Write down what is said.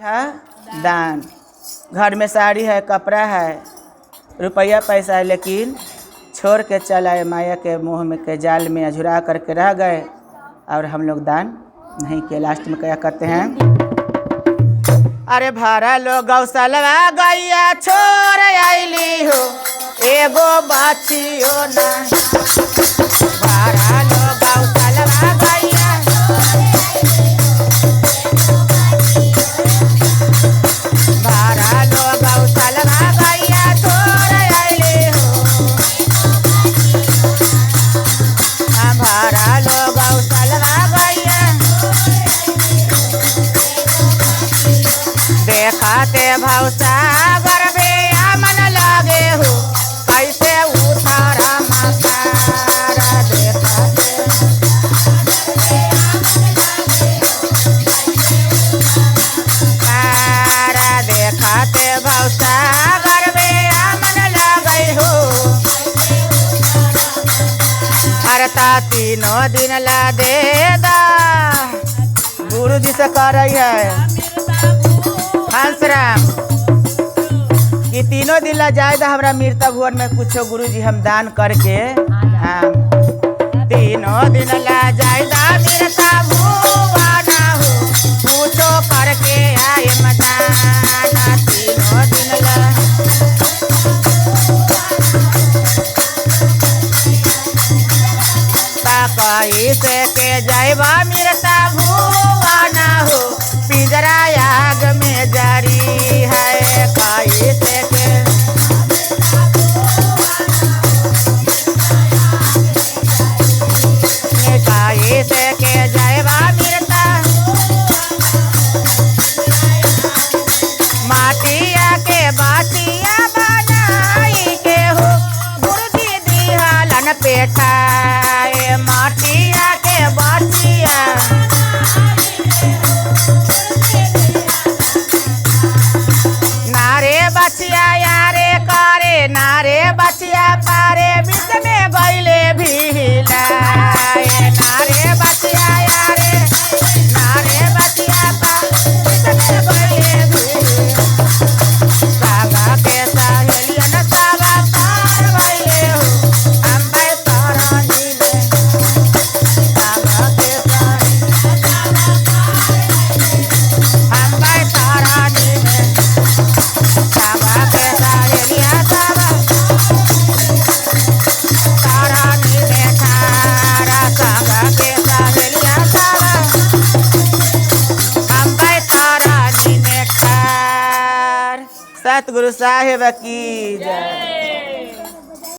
है दान। घर में साड़ी है, कपड़ा है, रुपया पैसा है, लेकिन छोड़ के चल आए माया के मुँह में के जाल में अझुरा करके रह गए और हम लोग दान नहीं किए। लास्ट में क्या करते हैं? अरे भारा लो गौशाला गैया छोड़ आईली हो, एगो बाचियो ना। भारा लो गौशाला गैया, भारा लो गौशाला गैया छोड़ आईली हो, भारा लो गौशाला गैया। देखते भवसागर में मन लगे हो, कैसे उतारा मसारा। देखते भवसागर में मन लगे हो, अरता तीनों दिन ला दे दा। गुरु जी से कह रही है हंसराम कि तीनों दिन ला जाए दा हमरा मृता भुवन में कुछ गुरु जी हम दान करके, हम तीनों दिन ला जाए दा मृता भुवन हो, पूछो करके आए मदाना। तीनों दिन ला कहीं से के जाइबा मृता भुवन हो, पिंजरा आग में जारी है। कहीं से के कहीं से के जाइबा मृता, माटिया के बाटिया बनाई के हो, गुरुजी दिहालन पेठा। माटिया के बाटिया नारे बचिया यारे करे, नारे बचिया पारे बीच में गईले भिलाए। नारे बचिया यारे, नारे बचिया पारे बीच में गईले भिलाए। सागा के सहेलियन सागा पार गईले हो, अम्बे तारानी में। सागा के सहेलियन सागा पार गईले, अम्बे तारानी में। सागा के सहेलियन सागा तारानी में ठारा। सागा के सहेलियन सागा अम्बे तारानी में ठार। सतगुरु साहिब की जय।